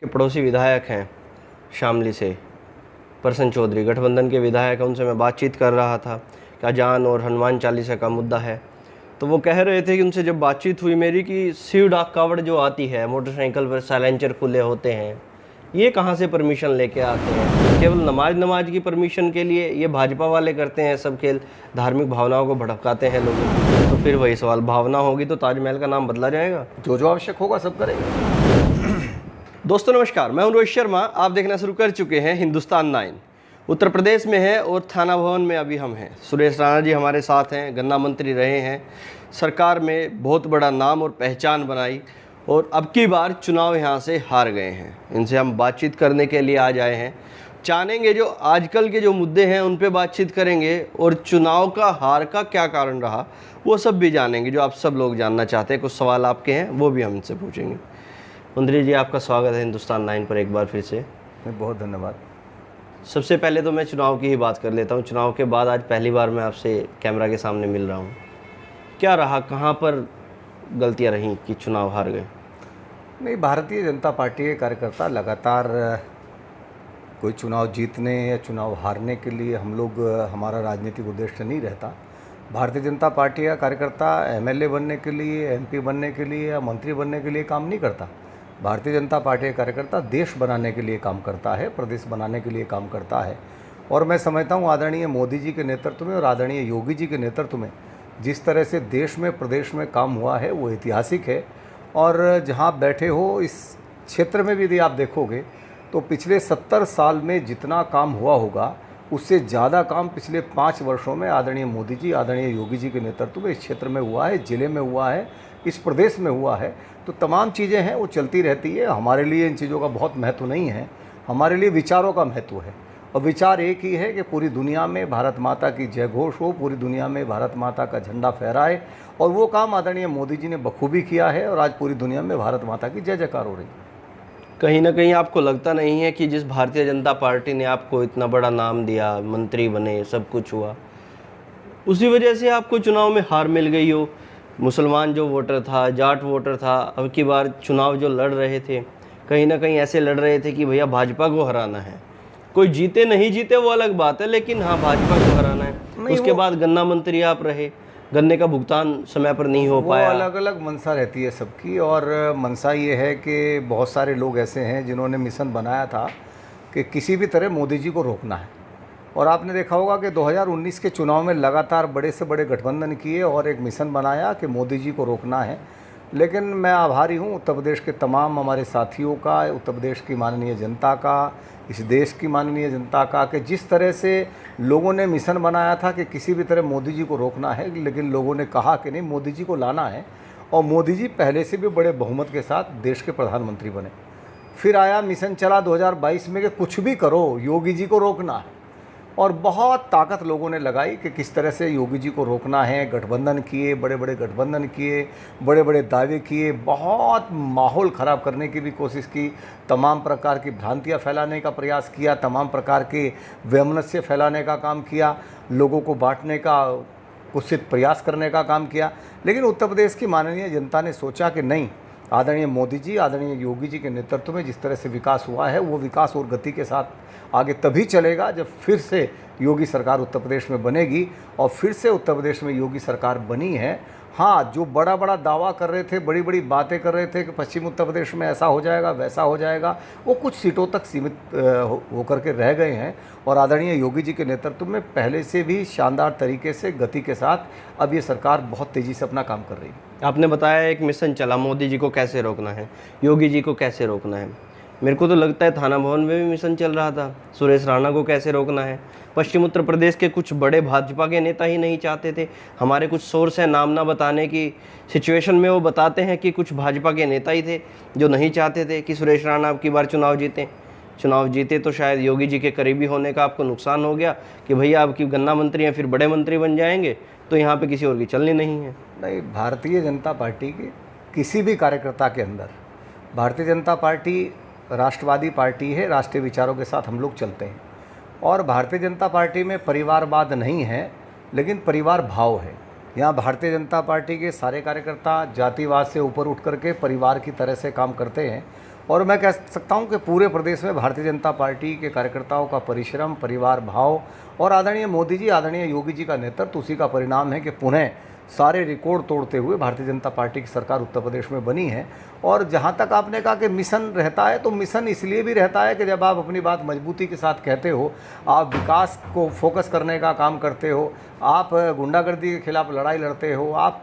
पड़ोसी विधायक हैं शामली से, प्रसन्न चौधरी, गठबंधन के विधायक हैं, उनसे मैं बातचीत कर रहा था कि अजान और हनुमान चालीसा का मुद्दा है। तो वो कह रहे थे कि उनसे जब बातचीत हुई मेरी कि शिव डाक कावड़ जो आती है मोटरसाइकिल पर, साइलेंसर खुले होते हैं, ये कहाँ से परमिशन लेके आते हैं? केवल नमाज की परमिशन के लिए ये भाजपा वाले करते हैं सब खेल, धार्मिक भावनाओं को भड़काते हैं लोगों को। तो फिर वही सवाल, भावना होगी तो ताजमहल का नाम बदला जाएगा? जो आवश्यक होगा सब करेंगे। दोस्तों नमस्कार, मैं हूं रोहित शर्मा। आप देखना शुरू कर चुके हैं हिंदुस्तान 9। उत्तर प्रदेश में है और थाना भवन में अभी हम हैं। सुरेश राणा जी हमारे साथ हैं, गन्ना मंत्री रहे हैं, सरकार में बहुत बड़ा नाम और पहचान बनाई और अब की बार चुनाव यहाँ से हार गए हैं। इनसे हम बातचीत करने के लिए आज आए हैं, जानेंगे जो आजकल के जो मुद्दे हैं उन पे बातचीत करेंगे और चुनाव का हार का क्या कारण रहा वो सब भी जानेंगे, जो आप सब लोग जानना चाहते हैं। कुछ सवाल आपके हैं वो भी हम इनसे पूछेंगे। मंत्री जी, आपका स्वागत है हिंदुस्तान 9 पर एक बार फिर से। बहुत धन्यवाद। सबसे पहले तो मैं चुनाव की ही बात कर लेता हूँ। चुनाव के बाद आज पहली बार मैं आपसे कैमरा के सामने मिल रहा हूँ। क्या रहा, कहाँ पर गलतियाँ रहीं कि चुनाव हार गए? नहीं, भारतीय जनता पार्टी के कार्यकर्ता लगातार कोई चुनाव जीतने या चुनाव हारने के लिए हमारा राजनीतिक उद्देश्य नहीं रहता। भारतीय जनता पार्टी का कार्यकर्ता एमएलए बनने के लिए, एमपी बनने के लिए या मंत्री बनने के लिए काम नहीं करता। भारतीय जनता पार्टी का कार्यकर्ता देश बनाने के लिए काम करता है, प्रदेश बनाने के लिए काम करता है। और मैं समझता हूँ आदरणीय मोदी जी के नेतृत्व में और आदरणीय योगी जी के नेतृत्व में जिस तरह से देश में, प्रदेश में काम हुआ है वो ऐतिहासिक है। और जहाँ बैठे हो इस क्षेत्र में भी यदि आप देखोगे तो पिछले 70 साल में जितना काम हुआ होगा उससे ज़्यादा काम पिछले 5 वर्षों में आदरणीय मोदी जी, आदरणीय योगी जी के नेतृत्व में इस क्षेत्र में हुआ है, ज़िले में हुआ है, इस प्रदेश में हुआ है। तो तमाम चीज़ें हैं वो चलती रहती है। हमारे लिए इन चीज़ों का बहुत महत्व नहीं है, हमारे लिए विचारों का महत्व है। और विचार एक ही है कि पूरी दुनिया में भारत माता की जय घोष हो, पूरी दुनिया में भारत माता का झंडा फहराए। और वो काम आदरणीय मोदी जी ने बखूबी किया है और आज पूरी दुनिया में भारत माता की जय जयकार हो रही है। कहीं ना कहीं आपको लगता नहीं है कि जिस भारतीय जनता पार्टी ने आपको इतना बड़ा नाम दिया, मंत्री बने, सब कुछ हुआ, उसी वजह से आपको चुनाव में हार मिल गई हो? मुसलमान जो वोटर था, जाट वोटर था, अब की बार चुनाव जो लड़ रहे थे कहीं ना कहीं ऐसे लड़ रहे थे कि भैया भाजपा को हराना है। कोई जीते नहीं जीते वो अलग बात है, लेकिन हाँ भाजपा को हराना है। उसके बाद गन्ना मंत्री आप रहे, गन्ने का भुगतान समय पर नहीं हो पाया। अलग अलग मंशा रहती है सबकी। और मंशा ये है कि बहुत सारे लोग ऐसे हैं जिन्होंने मिशन बनाया था कि किसी भी तरह मोदी जी को रोकना है। और आपने देखा होगा कि 2019 के चुनाव में लगातार बड़े से बड़े गठबंधन किए और एक मिशन बनाया कि मोदी जी को रोकना है। लेकिन मैं आभारी हूँ उत्तर प्रदेश के तमाम हमारे साथियों का, उत्तर प्रदेश की माननीय जनता का, इस देश की माननीय जनता का, कि जिस तरह से लोगों ने मिशन बनाया था कि किसी भी तरह मोदी जी को रोकना है, लेकिन लोगों ने कहा कि नहीं, मोदी जी को लाना है। और मोदी जी पहले से भी बड़े बहुमत के साथ देश के प्रधानमंत्री बने। फिर आया मिशन चला 2022 में कि कुछ भी करो योगी जी को रोकना है। और बहुत ताकत लोगों ने लगाई कि किस तरह से योगी जी को रोकना है। गठबंधन किए, बड़े बड़े गठबंधन किए, बड़े बड़े दावे किए, बहुत माहौल ख़राब करने की भी कोशिश की, तमाम प्रकार की भ्रांतियां फैलाने का प्रयास किया, तमाम प्रकार के वैमनस्य फैलाने का काम किया, लोगों को बांटने का कुत्सित प्रयास करने का काम किया। लेकिन उत्तर प्रदेश की माननीय जनता ने सोचा कि नहीं, आदरणीय मोदी जी, आदरणीय योगी जी के नेतृत्व में जिस तरह से विकास हुआ है वो विकास और गति के साथ आगे तभी चलेगा जब फिर से योगी सरकार उत्तर प्रदेश में बनेगी। और फिर से उत्तर प्रदेश में योगी सरकार बनी है। हाँ, जो बड़ा बड़ा दावा कर रहे थे, बड़ी बड़ी बातें कर रहे थे कि पश्चिम उत्तर प्रदेश में ऐसा हो जाएगा, वैसा हो जाएगा, वो कुछ सीटों तक सीमित होकर के रह गए हैं। और आदरणीय योगी जी के नेतृत्व में पहले से भी शानदार तरीके से, गति के साथ अब ये सरकार बहुत तेज़ी से अपना काम कर रही है। आपने बताया एक मिशन चला, मोदी जी को कैसे रोकना है, योगी जी को कैसे रोकना है। मेरे को तो लगता है थाना भवन में भी मिशन चल रहा था, सुरेश राणा को कैसे रोकना है। पश्चिम उत्तर प्रदेश के कुछ बड़े भाजपा के नेता ही नहीं चाहते थे। हमारे कुछ सोर्स हैं, नाम ना बताने की सिचुएशन में वो बताते हैं कि कुछ भाजपा के नेता ही थे जो नहीं चाहते थे कि सुरेश राणा अब की बार चुनाव जीते तो शायद योगी जी के करीबी होने का आपको नुकसान हो गया कि भैया अब की गन्ना मंत्री हैं, फिर बड़े मंत्री बन जाएंगे, तो यहाँ पे किसी और की चलनी नहीं है। नहीं, भारतीय जनता पार्टी के किसी भी कार्यकर्ता के अंदर, भारतीय जनता पार्टी राष्ट्रवादी पार्टी है, राष्ट्रीय विचारों के साथ हम लोग चलते हैं। और भारतीय जनता पार्टी में परिवारवाद नहीं है, लेकिन परिवार भाव है। यहाँ भारतीय जनता पार्टी के सारे कार्यकर्ता जातिवाद से ऊपर उठ करके परिवार की तरह से काम करते हैं। और मैं कह सकता हूं कि पूरे प्रदेश में भारतीय जनता पार्टी के कार्यकर्ताओं का परिश्रम, परिवार भाव और आदरणीय मोदी जी, आदरणीय योगी जी का नेतृत्व, उसी का परिणाम है कि पुनः सारे रिकॉर्ड तोड़ते हुए भारतीय जनता पार्टी की सरकार उत्तर प्रदेश में बनी है। और जहाँ तक आपने कहा कि मिशन रहता है, तो मिशन इसलिए भी रहता है कि जब आप अपनी बात मजबूती के साथ कहते हो, आप विकास को फोकस करने का काम करते हो, आप गुंडागर्दी के खिलाफ लड़ाई लड़ते हो, आप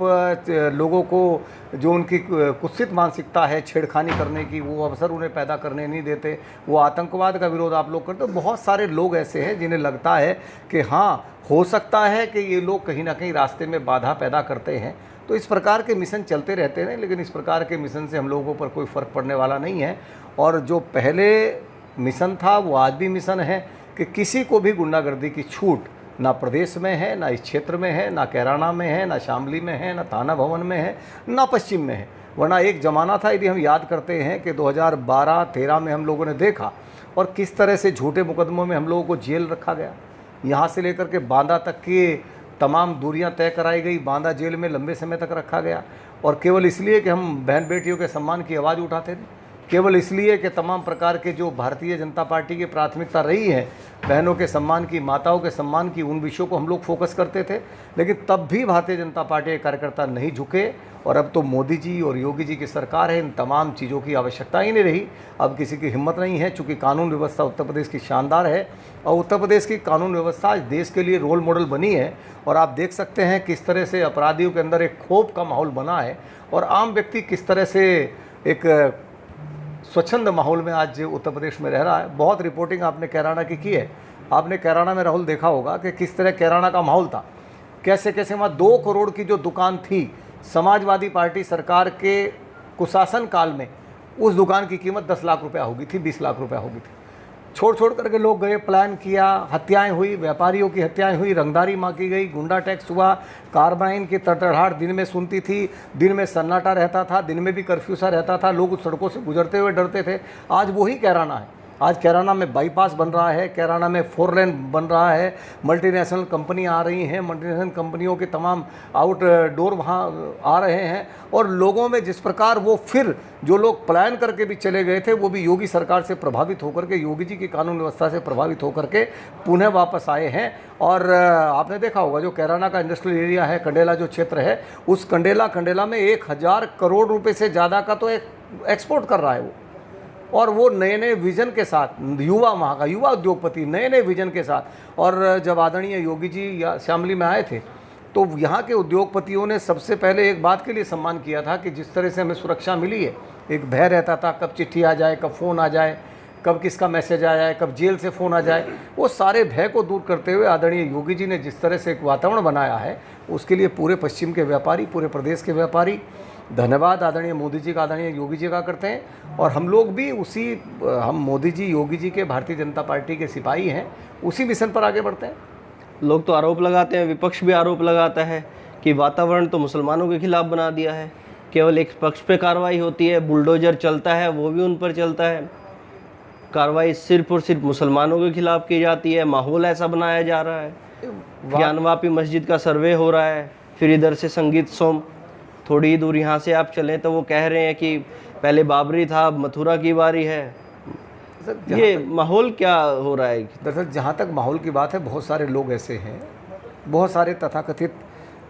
लोगों को जो उनकी कुत्सित मानसिकता है छेड़खानी करने की, वो अवसर उन्हें पैदा करने नहीं देते, वो आतंकवाद का विरोध आप लोग करते हो। बहुत सारे लोग ऐसे हैं जिन्हें लगता है कि हाँ, हो सकता है कि ये लोग कहीं ना कहीं रास्ते में बाधा पैदा करते हैं। तो इस प्रकार के मिशन चलते रहते हैं, लेकिन इस प्रकार के मिशन से हम लोगों पर कोई फ़र्क पड़ने वाला नहीं है। और जो पहले मिशन था वो आज भी मिशन है कि किसी को भी गुंडागर्दी की छूट ना प्रदेश में है, ना इस क्षेत्र में है, ना कैराना में है, ना शामली में है, ना थाना भवन में है, ना पश्चिम में है। वरना एक ज़माना था, यदि हम याद करते हैं कि 2012-13 में हम लोगों ने देखा और किस तरह से झूठे मुकदमों में हम लोगों को जेल रखा गया। यहाँ से लेकर के बांदा तक की तमाम दूरियां तय कराई गई, बांदा जेल में लंबे समय तक रखा गया, और केवल इसलिए कि हम बहन बेटियों के सम्मान की आवाज़ उठाते थे, केवल इसलिए कि तमाम प्रकार के जो भारतीय जनता पार्टी की प्राथमिकता रही है, बहनों के सम्मान की, माताओं के सम्मान की, उन विषयों को हम लोग फोकस करते थे। लेकिन तब भी भारतीय जनता पार्टी के कार्यकर्ता नहीं झुके, और अब तो मोदी जी और योगी जी की सरकार है, इन तमाम चीज़ों की आवश्यकता ही नहीं रही। अब किसी की हिम्मत नहीं है, चूँकि कानून व्यवस्था उत्तर प्रदेश की शानदार है, और उत्तर प्रदेश की कानून व्यवस्था आज देश के लिए रोल मॉडल बनी है। और आप देख सकते हैं किस तरह से अपराधियों के अंदर एक क्षोभ का माहौल बना है, और आम व्यक्ति किस तरह से एक स्वच्छंद माहौल में आज उत्तर प्रदेश में रह रहा है। बहुत रिपोर्टिंग आपने कैराना की है। आपने कैराना में, राहुल, देखा होगा कि किस तरह कैराना का माहौल था, कैसे कैसे वहाँ 2 करोड़ की जो दुकान थी समाजवादी पार्टी सरकार के कुशासन काल में, उस दुकान की कीमत 10 लाख रुपया होगी थी, 20 लाख रुपया होगी थी। छोड़ करके लोग गए, प्लान किया, हत्याएं हुई, व्यापारियों की हत्याएं हुई, रंगदारी मांगी गई, गुंडा टैक्स हुआ, कार्बाइन की तड़तड़ाहट दिन में सुनती थी, दिन में सन्नाटा रहता था, दिन में भी कर्फ्यू सा रहता था, लोग सड़कों से गुजरते हुए डरते थे। आज वही कैराना है। आज कैराना में बाईपास बन रहा है, कैराना में 4 लेन बन रहा है, मल्टीनेशनल कंपनियां आ रही हैं, मल्टीनेशनल कंपनियों के तमाम आउटडोर वहाँ आ रहे हैं, और लोगों में जिस प्रकार वो फिर जो लोग प्लान करके भी चले गए थे, वो भी योगी सरकार से प्रभावित होकर के, योगी जी की कानून व्यवस्था से प्रभावित होकर के पुनः वापस आए हैं। और आपने देखा होगा जो कैराना का इंडस्ट्रियल एरिया है, कंडेला जो क्षेत्र है, उस कंडेला में 1000 करोड़ रुपये से ज़्यादा का तो एक्सपोर्ट कर रहा है वो। और वो नए नए विज़न के साथ, युवा, वहाँ का युवा उद्योगपति नए नए विज़न के साथ। और जब आदरणीय योगी जी या शामली में आए थे, तो यहाँ के उद्योगपतियों ने सबसे पहले एक बात के लिए सम्मान किया था कि जिस तरह से हमें सुरक्षा मिली है, एक भय रहता था कब चिट्ठी आ जाए, कब फ़ोन आ जाए, कब किसका मैसेज आ जाए, कब जेल से फ़ोन आ जाए, वो सारे भय को दूर करते हुए आदरणीय योगी जी ने जिस तरह से एक वातावरण बनाया है, उसके लिए पूरे पश्चिम के व्यापारी, पूरे प्रदेश के व्यापारी धन्यवाद आदरणीय मोदी जी का, आदरणीय योगी जी का करते हैं। और हम लोग भी हम मोदी जी, योगी जी के, भारतीय जनता पार्टी के सिपाही हैं, उसी मिशन पर आगे बढ़ते हैं। लोग तो आरोप लगाते हैं, विपक्ष भी आरोप लगाता है कि वातावरण तो मुसलमानों के खिलाफ बना दिया है, केवल एक पक्ष पे कार्रवाई होती है, बुलडोजर चलता है वो भी उन पर चलता है, कार्रवाई सिर्फ और सिर्फ मुसलमानों के खिलाफ की जाती है, माहौल ऐसा बनाया जा रहा है। ज्ञानवापी मस्जिद का सर्वे हो रहा है, फिर इधर से संगीत सोम, थोड़ी ही दूर यहाँ से आप चलें तो वो कह रहे हैं कि पहले बाबरी था, अब मथुरा की बारी है। ये माहौल क्या हो रहा है? दरअसल जहाँ तक माहौल की बात है, बहुत सारे लोग ऐसे हैं, बहुत सारे तथाकथित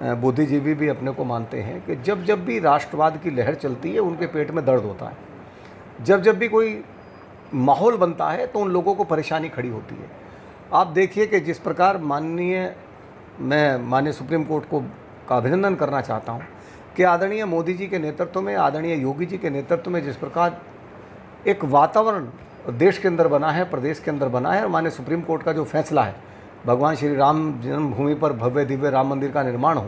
बुद्धिजीवी भी अपने को मानते हैं कि जब भी राष्ट्रवाद की लहर चलती है, उनके पेट में दर्द होता है। जब भी कोई माहौल बनता है तो उन लोगों को परेशानी खड़ी होती है। आप देखिए कि जिस प्रकार माननीय सुप्रीम कोर्ट का अभिनंदन करना चाहता हूँ कि आदरणीय मोदी जी के नेतृत्व में, आदरणीय योगी जी के नेतृत्व में जिस प्रकार एक वातावरण देश के अंदर बना है, प्रदेश के अंदर बना है, और माननीय सुप्रीम कोर्ट का जो फैसला है, भगवान श्री राम जन्मभूमि पर भव्य दिव्य राम मंदिर का निर्माण हो,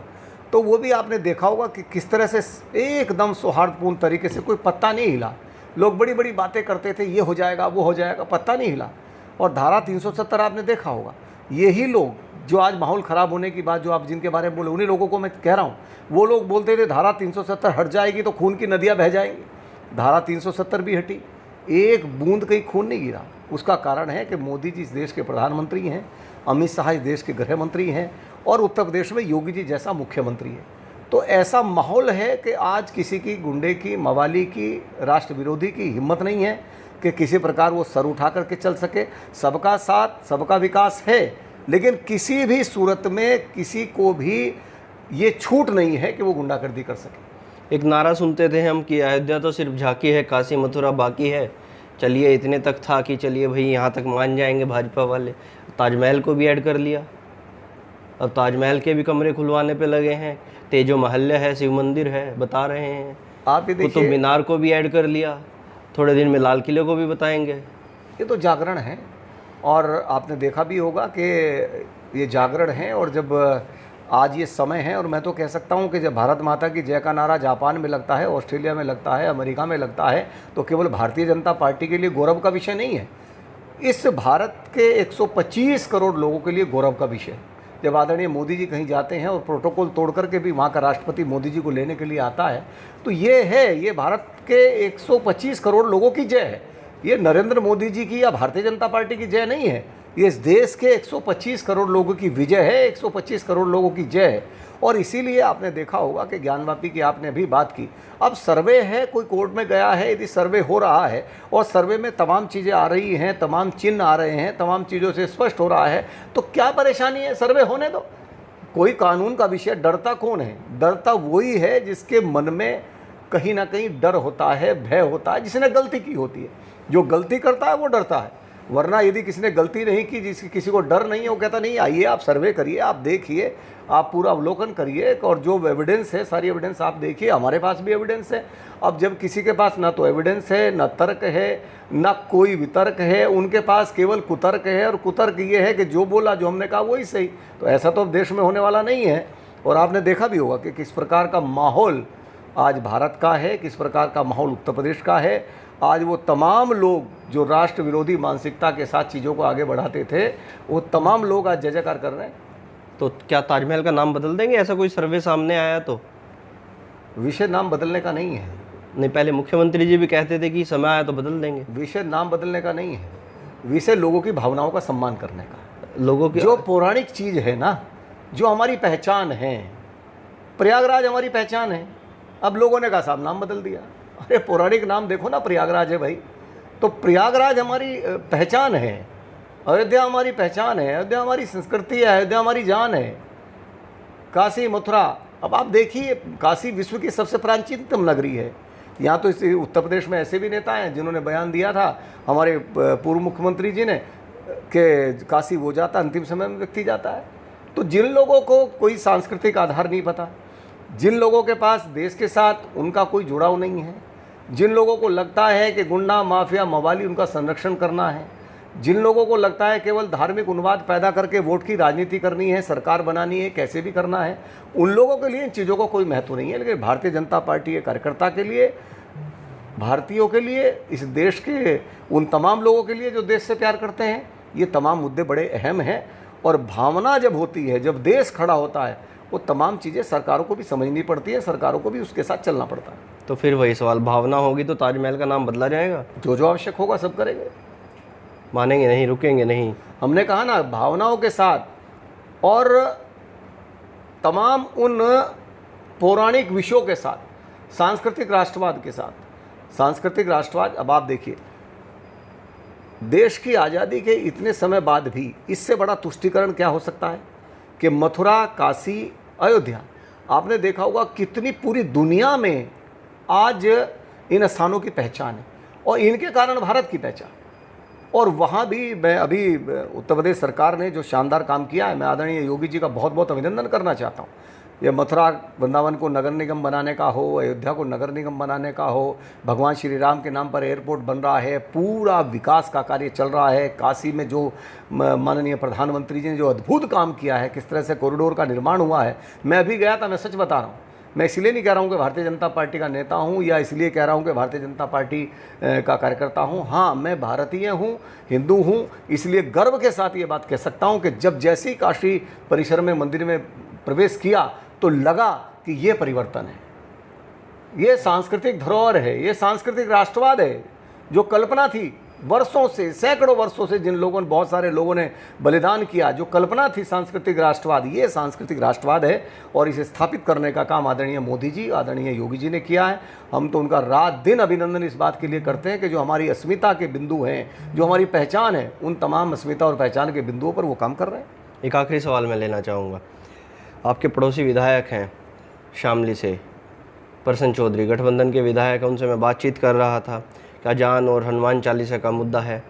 तो वो भी आपने देखा होगा कि किस तरह से एकदम सौहार्दपूर्ण तरीके से, कोई पत्ता नहीं हिला। लोग बड़ी बड़ी बातें करते थे, ये हो जाएगा, वो हो जाएगा, पत्ता नहीं हिला। और धारा 370 आपने देखा होगा, यही लोग जो आज माहौल ख़राब होने की बात जो आप जिनके बारे में बोले, उन्हीं लोगों को मैं कह रहा हूँ। वो लोग बोलते थे धारा 370 हट जाएगी तो खून की नदियाँ बह जाएंगी। धारा 370 भी हटी, एक बूंद कहीं खून नहीं गिरा। उसका कारण है कि मोदी जी इस देश के प्रधानमंत्री हैं, अमित शाह इस देश के गृह मंत्री हैं, और उत्तर प्रदेश में योगी जी जैसा मुख्यमंत्री है। तो ऐसा माहौल है कि आज किसी की गुंडे की, मवाली की, राष्ट्र विरोधी की हिम्मत नहीं है कि किसी प्रकार वो सर उठा करके चल सके। सबका साथ, सबका विकास है, लेकिन किसी भी सूरत में किसी को भी ये छूट नहीं है कि वो गुंडागर्दी कर सके। एक नारा सुनते थे हम कि अयोध्या तो सिर्फ झांकी है, काशी मथुरा बाकी है। चलिए इतने तक था कि चलिए भाई यहाँ तक मान जाएंगे भाजपा वाले। ताजमहल को भी ऐड कर लिया, अब ताजमहल के भी कमरे खुलवाने पे लगे हैं। तेजो महल है, शिव मंदिर है, बता रहे हैं। आप ये कुतुब देखिए, मीनार को भी ऐड कर लिया, थोड़े दिन में लाल किले को भी बताएंगे। ये तो जागरण है, और आपने देखा भी होगा कि ये जागरण है। और जब आज ये समय है, और मैं तो कह सकता हूँ कि जब भारत माता की जय का नारा जापान में लगता है, ऑस्ट्रेलिया में लगता है, अमेरिका में लगता है, तो केवल भारतीय जनता पार्टी के लिए गौरव का विषय नहीं है, इस भारत के 125 करोड़ लोगों के लिए गौरव का विषय है। जब आदरणीय मोदी जी कहीं जाते हैं और प्रोटोकॉल तोड़ करके भी वहाँ का राष्ट्रपति मोदी जी को लेने के लिए आता है, तो ये भारत के 125 करोड़ लोगों की जय है। ये नरेंद्र मोदी जी की या भारतीय जनता पार्टी की जय नहीं है, ये इस देश के 125 करोड़ लोगों की विजय है, 125 करोड़ लोगों की जय है। और इसीलिए आपने देखा होगा कि ज्ञानवापी की आपने अभी बात की, अब सर्वे है, कोई कोर्ट में गया है, यदि सर्वे हो रहा है और सर्वे में तमाम चीज़ें आ रही हैं, तमाम चिन्ह आ रहे हैं, तमाम चीज़ों से स्पष्ट हो रहा है, तो क्या परेशानी है? सर्वे होने दो। कोई कानून का विषय, डरता कौन है? डरता वही है जिसके मन में कहीं ना कहीं डर होता है, भय होता है, जिसने गलती की होती है। जो गलती करता है वो डरता है, वरना यदि किसी ने गलती नहीं की, किसी को डर नहीं है, वो कहता नहीं, आइए आप सर्वे करिए, आप देखिए, आप पूरा अवलोकन करिए, और जो एविडेंस है, सारी एविडेंस आप देखिए। हमारे पास भी एविडेंस है। अब जब किसी के पास ना तो एविडेंस है, ना तर्क है, ना कोई वितर्क है, उनके पास केवल कुतर्क है, और कुतर्क ये है कि जो बोला, जो हमने कहा वही सही। तो ऐसा तो देश में होने वाला नहीं है। और आपने देखा भी होगा कि किस प्रकार का माहौल आज भारत का है, किस प्रकार का माहौल उत्तर प्रदेश का है। आज वो तमाम लोग जो राष्ट्र विरोधी मानसिकता के साथ चीज़ों को आगे बढ़ाते थे, वो तमाम लोग आज जय जयकार कर रहे हैं। तो क्या ताजमहल का नाम बदल देंगे? ऐसा कोई सर्वे सामने आया तो? विषय नाम बदलने का नहीं है। नहीं, पहले मुख्यमंत्री जी भी कहते थे कि समय आया तो बदल देंगे। विषय नाम बदलने का नहीं है, विषय लोगों की भावनाओं का सम्मान करने का। लोगों की जो पौराणिक चीज़ है ना, जो हमारी पहचान है, प्रयागराज हमारी पहचान है, अब लोगों ने कहा साहब नाम बदल दिया। अरे पौराणिक नाम देखो ना, प्रयागराज है भाई, तो प्रयागराज हमारी पहचान है, अयोध्या हमारी पहचान है, अयोध्या हमारी संस्कृति है, अयोध्या हमारी जान है। काशी मथुरा, अब आप देखिए, काशी विश्व की सबसे प्राचीनतम नगरी है। यहाँ तो इस उत्तर प्रदेश में ऐसे भी नेता हैं जिन्होंने बयान दिया था, हमारे पूर्व मुख्यमंत्री जी ने, कि काशी वो जाता अंतिम समय में व्यक्ति जाता है। तो जिन लोगों को कोई सांस्कृतिक आधार नहीं पता, जिन लोगों के पास देश के साथ उनका कोई जुड़ाव नहीं है, जिन लोगों को लगता है कि गुंडा, माफिया, मवाली उनका संरक्षण करना है, जिन लोगों को लगता है केवल धार्मिक उन्माद पैदा करके वोट की राजनीति करनी है, सरकार बनानी है, कैसे भी करना है, उन लोगों के लिए इन चीज़ों का कोई महत्व नहीं है। लेकिन भारतीय जनता पार्टी के कार्यकर्ता के लिए, भारतीयों के लिए, इस देश के उन तमाम लोगों के लिए जो देश से प्यार करते हैं, ये तमाम मुद्दे बड़े अहम हैं। और भावना जब होती है, जब देश खड़ा होता है, वो तमाम चीज़ें सरकारों को भी समझनी पड़ती है, सरकारों को भी उसके साथ चलना पड़ता है। तो फिर वही सवाल, भावना होगी तो ताजमहल का नाम बदला जाएगा? जो आवश्यक होगा सब करेंगे, मानेंगे नहीं, रुकेंगे नहीं। हमने कहा ना, भावनाओं के साथ और तमाम उन पौराणिक विषयों के साथ, सांस्कृतिक राष्ट्रवाद के साथ। सांस्कृतिक राष्ट्रवाद, अब आप देखिए, देश की आज़ादी के इतने समय बाद भी इससे बड़ा तुष्टीकरण क्या हो सकता है कि मथुरा, काशी, अयोध्या, आपने देखा होगा कितनी पूरी दुनिया में आज इन स्थानों की पहचान है, और इनके कारण भारत की पहचान। और वहाँ भी मैं अभी उत्तर प्रदेश सरकार ने जो शानदार काम किया है, मैं आदरणीय योगी जी का बहुत बहुत अभिनंदन करना चाहता हूँ। ये मथुरा वृंदावन को नगर निगम बनाने का हो, अयोध्या को नगर निगम बनाने का हो, भगवान श्री राम के नाम पर एयरपोर्ट बन रहा है, पूरा विकास का कार्य चल रहा है। काशी में जो माननीय प्रधानमंत्री जी ने जो अद्भुत काम किया है, किस तरह से कॉरिडोर का निर्माण हुआ है, मैं अभी गया था, मैं सच बता रहा हूँ। मैं इसलिए नहीं कह रहा हूँ कि भारतीय जनता पार्टी का नेता हूँ, या इसलिए कह रहा हूँ कि भारतीय जनता पार्टी का कार्यकर्ता हूँ। हाँ, मैं भारतीय हूँ, हिंदू हूँ, इसलिए गर्व के साथ ये बात कह सकता हूँ कि जब जैसे ही काशी परिसर में, मंदिर में प्रवेश किया, तो लगा कि ये परिवर्तन है, ये सांस्कृतिक धरोहर है, ये सांस्कृतिक राष्ट्रवाद है। जो कल्पना थी वर्षों से, सैकड़ों वर्षों से जिन लोगों ने, बहुत सारे लोगों ने बलिदान किया, जो कल्पना थी सांस्कृतिक राष्ट्रवाद, ये सांस्कृतिक राष्ट्रवाद है और इसे स्थापित करने का काम आदरणीय मोदी जी, आदरणीय योगी जी ने किया है। हम तो उनका रात दिन अभिनंदन इस बात के लिए करते हैं कि जो हमारी अस्मिता के बिंदु हैं, जो हमारी पहचान है, उन तमाम अस्मिता और पहचान के बिंदुओं पर वो काम कर रहे हैं। एक आखिरी सवाल मैं लेना चाहूँगा, आपके पड़ोसी विधायक हैं शामली से, प्रसन्न चौधरी, गठबंधन के विधायक हैं, उनसे मैं बातचीत कर रहा था कि अजान और हनुमान चालीसा का मुद्दा है,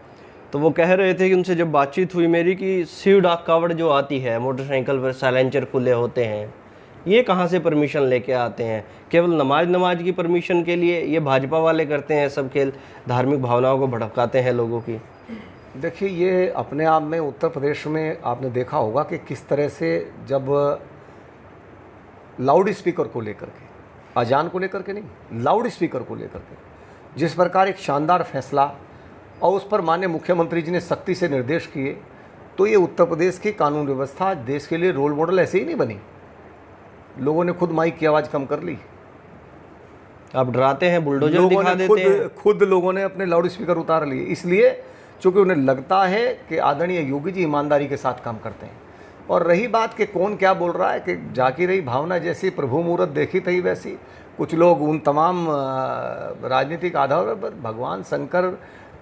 तो वो कह रहे थे कि उनसे जब बातचीत हुई मेरी कि शिव डाक कावड़ जो आती है मोटरसाइकिल पर, साइलेंसर खुले होते हैं, ये कहाँ से परमिशन लेके आते हैं? केवल नमाज की परमिशन के लिए ये भाजपा वाले करते हैं सब खेल, धार्मिक भावनाओं को भड़काते हैं लोगों की। देखिए, ये अपने आप में उत्तर प्रदेश में आपने देखा होगा कि किस तरह से जब लाउड स्पीकर को लेकर के, अजान को लेकर के नहीं, लाउड स्पीकर को लेकर के जिस प्रकार एक शानदार फैसला और उस पर माननीय मुख्यमंत्री जी ने सख्ती से निर्देश किए, तो ये उत्तर प्रदेश की कानून व्यवस्था देश के लिए रोल मॉडल ऐसे ही नहीं बनी। लोगों ने खुद माइक की आवाज़ कम कर ली। आप डराते हैं, बुलडोजर दिखा देते हैं। खुद लोगों ने अपने लाउड स्पीकर उतार लिए, इसलिए चूँकि उन्हें लगता है कि आदरणीय योगी जी ईमानदारी के साथ काम करते हैं। और रही बात कि कौन क्या बोल रहा है, कि जाकी रही भावना जैसी प्रभु मुहूर्त देखी थी वैसी, कुछ लोग उन तमाम राजनीतिक आधार पर भगवान शंकर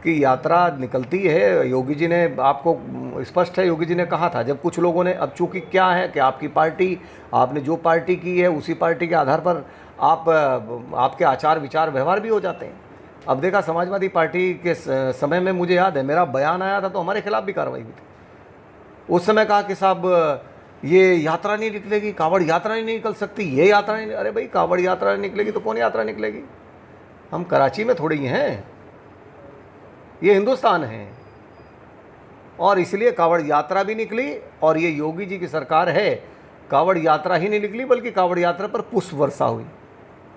की यात्रा निकलती है। योगी जी ने, आपको स्पष्ट है, योगी जी ने कहा था, जब कुछ लोगों ने, अब चूँकि क्या है कि आपकी पार्टी, आपने जो पार्टी की है उसी पार्टी के आधार पर आपके आचार विचार व्यवहार भी हो जाते हैं। अब देखा, समाजवादी पार्टी के समय में मुझे याद है मेरा बयान आया था तो हमारे खिलाफ भी कार्रवाई हुई थी। उस समय कहा कि साहब ये यात्रा नहीं निकलेगी, कावड़ यात्रा नहीं निकल सकती, ये यात्रा नहीं। अरे भाई, कावड़ यात्रा नहीं निकलेगी तो कौन यात्रा निकलेगी? हम कराची में थोड़ी हैं, ये हिंदुस्तान है। और इसलिए कावड़ यात्रा भी निकली, और ये योगी जी की सरकार है, कावड़ यात्रा ही नहीं निकली बल्कि कावड़ यात्रा पर पुष्प वर्षा हुई।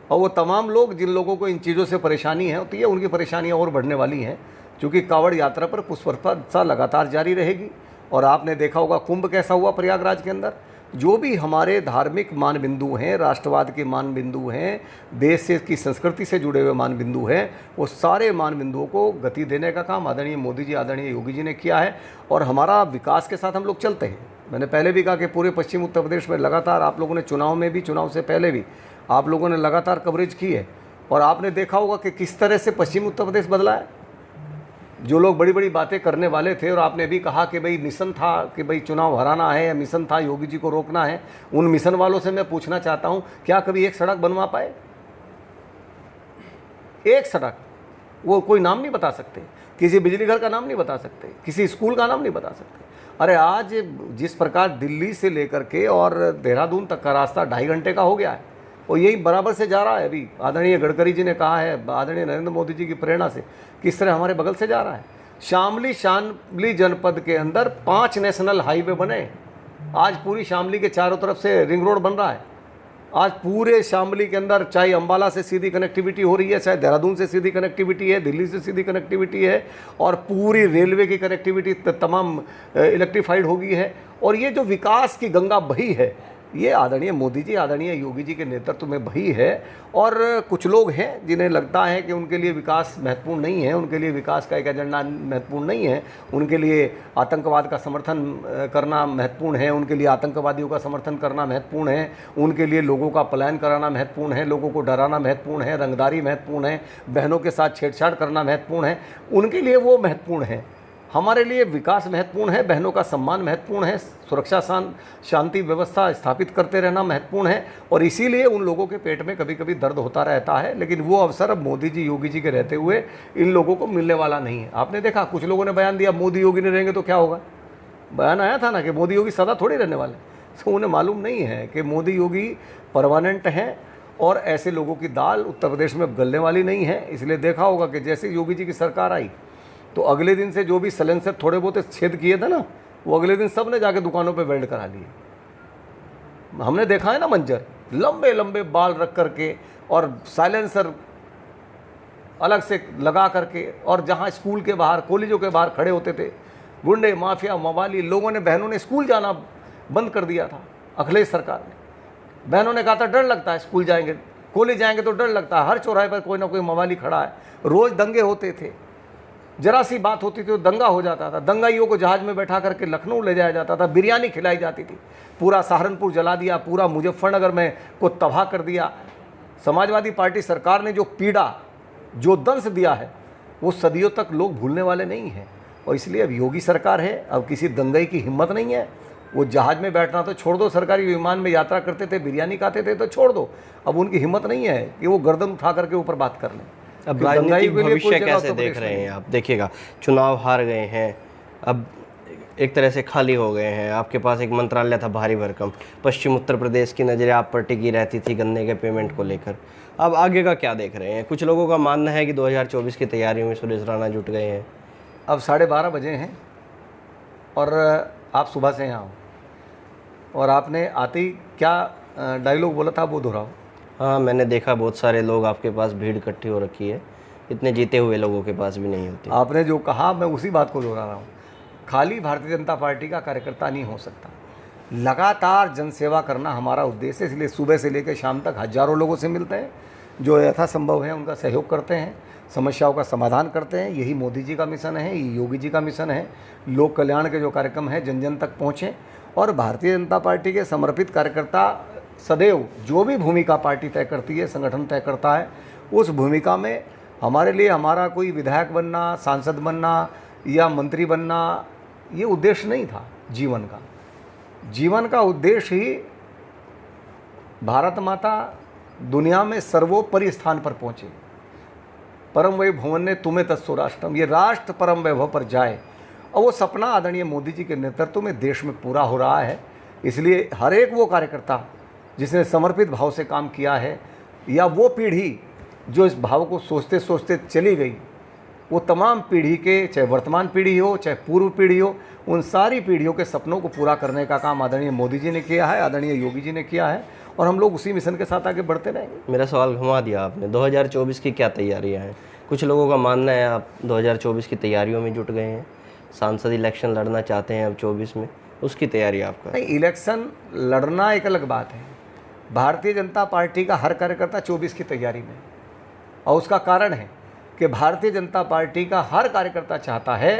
और वो तमाम लोग, जिन लोगों को इन चीज़ों से परेशानी है होती है, उनकी परेशानियाँ और बढ़ने वाली हैं, क्योंकि कावड़ यात्रा पर पुष्प वर्षा लगातार जारी रहेगी। और आपने देखा होगा कुंभ कैसा हुआ प्रयागराज के अंदर। जो भी हमारे धार्मिक मान बिंदु हैं, राष्ट्रवाद के मान बिंदु हैं, देश से की संस्कृति से जुड़े हुए मान बिंदु हैं, वो सारे मान बिंदुओं को गति देने का काम आदरणीय मोदी जी, आदरणीय योगी जी ने किया है। और हमारा विकास के साथ हम लोग चलते हैं। मैंने पहले भी कहा कि पूरे पश्चिम उत्तर प्रदेश में लगातार आप लोगों ने चुनाव में भी, चुनाव से पहले भी आप लोगों ने लगातार कवरेज की है। और आपने देखा होगा कि किस तरह से पश्चिम उत्तर प्रदेश बदला है। जो लोग बड़ी बड़ी बातें करने वाले थे, और आपने भी कहा कि भाई मिशन था कि भाई चुनाव हराना है, या मिशन था योगी जी को रोकना है, उन मिशन वालों से मैं पूछना चाहता हूं, क्या कभी एक सड़क बनवा पाए? एक सड़क, वो कोई नाम नहीं बता सकते, किसी बिजली घर का नाम नहीं बता सकते, किसी स्कूल का नाम नहीं बता सकते। अरे आज जिस प्रकार दिल्ली से लेकर के और देहरादून तक का रास्ता 2.5 घंटे का हो गया है, और यही बराबर से जा रहा है। अभी आदरणीय गडकरी जी ने कहा है, आदरणीय नरेंद्र मोदी जी की प्रेरणा से, किस तरह हमारे बगल से जा रहा है। शामली जनपद के अंदर 5 नेशनल हाईवे बने। आज पूरी शामली के चारों तरफ से रिंग रोड बन रहा है। आज पूरे शामली के अंदर चाहे अंबाला से सीधी कनेक्टिविटी हो रही है, चाहे देहरादून से सीधी कनेक्टिविटी है, दिल्ली से सीधी कनेक्टिविटी है, और पूरी रेलवे की कनेक्टिविटी तमाम इलेक्ट्रीफाइड हो गई है। और ये जो विकास की गंगा बही है, ये आदरणीय मोदी जी, आदरणीय योगी जी के नेतृत्व में बही है। और कुछ लोग हैं जिन्हें लगता है कि उनके लिए विकास महत्वपूर्ण नहीं है, उनके लिए विकास का एक एजेंडा महत्वपूर्ण नहीं है, उनके लिए आतंकवाद का समर्थन करना महत्वपूर्ण है, उनके लिए आतंकवादियों का समर्थन करना महत्वपूर्ण है, उनके लिए लोगों का पलायन कराना महत्वपूर्ण है, लोगों को डराना महत्वपूर्ण है, रंगदारी महत्वपूर्ण है, बहनों के साथ छेड़छाड़ करना महत्वपूर्ण है। उनके लिए वो महत्वपूर्ण है। हमारे लिए विकास महत्वपूर्ण है, बहनों का सम्मान महत्वपूर्ण है, सुरक्षा शांति व्यवस्था स्थापित करते रहना महत्वपूर्ण है। और इसीलिए उन लोगों के पेट में कभी कभी दर्द होता रहता है, लेकिन वो अवसर अब मोदी जी, योगी जी के रहते हुए इन लोगों को मिलने वाला नहीं है। आपने देखा, कुछ लोगों ने बयान दिया मोदी योगी नहीं रहेंगे तो क्या होगा। बयान आया था ना कि मोदी योगी सदा थोड़ी रहने वाले। तो उन्हें मालूम नहीं है कि मोदी योगी परमानेंट हैं, और ऐसे लोगों की दाल उत्तर प्रदेश में गलने वाली नहीं है। इसलिए देखा होगा कि जैसे योगी जी की सरकार आई, तो अगले दिन से जो भी सलेंसर थोड़े बहुत छेद किए थे ना, वो अगले दिन सब ने जाके दुकानों पे वेल्ड करा लिए। हमने देखा है ना मंजर, लंबे लंबे बाल रख करके और साइलेंसर अलग से लगा करके, और जहाँ स्कूल के बाहर, कॉलेजों के बाहर खड़े होते थे गुंडे, माफिया, मवाली लोगों ने, बहनों ने स्कूल जाना बंद कर दिया था। अखिलेश सरकार ने, बहनों ने कहा था डर लगता है स्कूल जाएंगे, कॉलेज जाएंगे तो डर लगता है, हर चौराहे पर कोई ना कोई मवाली खड़ा है, रोज़ दंगे होते थे। जरा सी बात होती थी तो दंगा हो जाता था, दंगाइयों को जहाज में बैठा करके लखनऊ ले जाया जाता था, बिरयानी खिलाई जाती थी, पूरा सहारनपुर जला दिया, पूरा मुजफ्फरनगर में को तबाह कर दिया। समाजवादी पार्टी सरकार ने जो पीड़ा, जो दंश दिया है, वो सदियों तक लोग भूलने वाले नहीं हैं। और इसलिए अब योगी सरकार है, अब किसी दंगाई की हिम्मत नहीं है। वो जहाज में बैठना तो छोड़ दो, सरकारी विमान में यात्रा करते थे, बिरयानी खाते थे तो छोड़ दो, अब उनकी हिम्मत नहीं है कि वो गर्दन उठा करके ऊपर बात कर लें। अब राजनीतिक भविष्य कैसे देख रहे हैं आप? देखिएगा, चुनाव हार गए हैं, अब एक तरह से खाली हो गए हैं। आपके पास एक मंत्रालय था भारी भरकम, पश्चिम उत्तर प्रदेश की नज़रें आप पर टिकी रहती थी गन्ने के पेमेंट को लेकर। अब आगे का क्या देख रहे हैं? कुछ लोगों का मानना है कि 2024 की तैयारियों में सुरेश राणा जुट गए हैं। अब 12:30 बजे हैं और आप सुबह से यहाँ हो, और आपने आते ही क्या डायलॉग बोला था वो दोहराओ। हाँ, मैंने देखा बहुत सारे लोग आपके पास, भीड़ इकट्ठी हो रखी है, इतने जीते हुए लोगों के पास भी नहीं होती। आपने जो कहा मैं उसी बात को दोहरा रहा हूँ। खाली भारतीय जनता पार्टी का कार्यकर्ता नहीं हो सकता, लगातार जनसेवा करना हमारा उद्देश्य है। इसलिए सुबह से लेकर शाम तक हजारों लोगों से मिलते हैं, जो यथासंभव है उनका सहयोग करते हैं, समस्याओं का समाधान करते हैं। यही मोदी जी का मिशन है, यही योगी जी का मिशन है। लोक कल्याण के जो कार्यक्रम है जन जन तक पहुँचें, और भारतीय जनता पार्टी के समर्पित कार्यकर्ता सदैव जो भी भूमिका पार्टी तय करती है, संगठन तय करता है, उस भूमिका में हमारे लिए हमारा कोई विधायक बनना, सांसद बनना या मंत्री बनना ये उद्देश्य नहीं था जीवन का। जीवन का उद्देश्य ही भारत माता दुनिया में सर्वोपरि स्थान पर पहुँचे। परम वैभव भवन ने तुम्हें तत्सुराष्ट्रम, ये राष्ट्र परम वैभव पर जाए, और वो सपना आदरणीय मोदी जी के नेतृत्व में देश में पूरा हो रहा है। इसलिए हर एक वो कार्यकर्ता जिसने समर्पित भाव से काम किया है, या वो पीढ़ी जो इस भाव को सोचते सोचते चली गई, वो तमाम पीढ़ी के, चाहे वर्तमान पीढ़ी हो चाहे पूर्व पीढ़ी हो, उन सारी पीढ़ियों के सपनों को पूरा करने का काम आदरणीय मोदी जी ने किया है, आदरणीय योगी जी ने किया है, और हम लोग उसी मिशन के साथ आगे बढ़ते रहेंगे। मेरा सवाल घुमा दिया आपने। 2024 की क्या तैयारियां हैं? कुछ लोगों का मानना है आप 2024 की तैयारियों में जुट गए हैं, सांसद इलेक्शन लड़ना चाहते हैं अब 24 में, उसकी तैयारी आपका? नहीं, इलेक्शन लड़ना एक अलग बात है। भारतीय जनता पार्टी का हर कार्यकर्ता 24 की तैयारी में, और उसका कारण है कि भारतीय जनता पार्टी का हर कार्यकर्ता चाहता है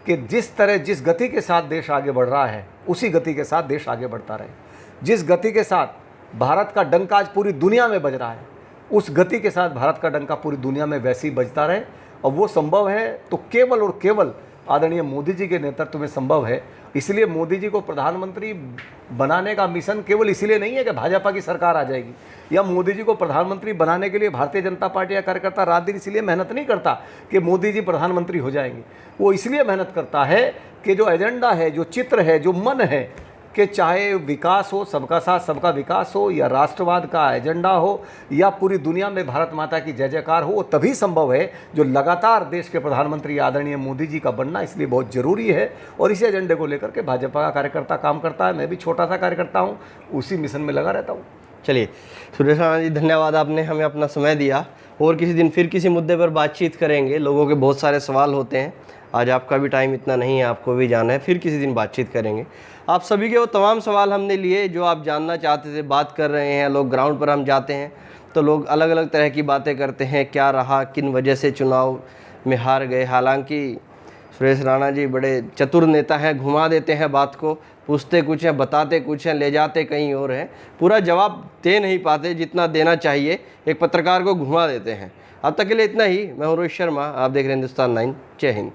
कि जिस तरह, जिस गति के साथ देश आगे बढ़ रहा है, उसी गति के साथ देश आगे बढ़ता रहे। जिस गति के साथ भारत का डंका आज पूरी दुनिया में बज रहा है, उस गति के साथ भारत का डंका पूरी दुनिया में वैसे ही बजता रहे। और वो संभव है तो केवल और केवल आदरणीय मोदी जी के नेतृत्व में संभव है। इसलिए मोदी जी को प्रधानमंत्री बनाने का मिशन केवल इसलिए नहीं है कि भाजपा की सरकार आ जाएगी, या मोदी जी को प्रधानमंत्री बनाने के लिए भारतीय जनता पार्टी का कार्यकर्ता रात दिन इसलिए मेहनत नहीं करता कि मोदी जी प्रधानमंत्री हो जाएंगे। वो इसलिए मेहनत करता है कि जो एजेंडा है, जो चित्र है, जो मन है, कि चाहे विकास हो, सबका साथ सबका विकास हो, या राष्ट्रवाद का एजेंडा हो, या पूरी दुनिया में भारत माता की जय जयकार हो, वो तभी संभव है जो लगातार देश के प्रधानमंत्री आदरणीय मोदी जी का बनना इसलिए बहुत ज़रूरी है। और इसी एजेंडे को लेकर के भाजपा का कार्यकर्ता काम करता है। मैं भी छोटा सा कार्यकर्ता हूँ, उसी मिशन में लगा रहता हूँ। चलिए सुरेश राणा जी, धन्यवाद, आपने हमें अपना समय दिया। और किसी दिन फिर किसी मुद्दे पर बातचीत करेंगे। लोगों के बहुत सारे सवाल होते हैं, आज आपका भी टाइम इतना नहीं है, आपको भी जाना है, फिर किसी दिन बातचीत करेंगे। आप सभी के वो तमाम सवाल हमने लिए जो आप जानना चाहते थे, बात कर रहे हैं लोग। ग्राउंड पर हम जाते हैं तो लोग अलग अलग तरह की बातें करते हैं, क्या रहा, किन वजह से चुनाव में हार गए। हालांकि सुरेश राणा जी बड़े चतुर नेता हैं, घुमा देते हैं बात को, पूछते कुछ हैं, बताते कुछ हैं, ले जाते कहीं और हैं, पूरा जवाब दे नहीं पाते जितना देना चाहिए, एक पत्रकार को घुमा देते हैं। अब तक के लिए इतना ही। मैं हूँ रोहित शर्मा, आप देख रहे हैं हिंदुस्तान 9। जय हिंद।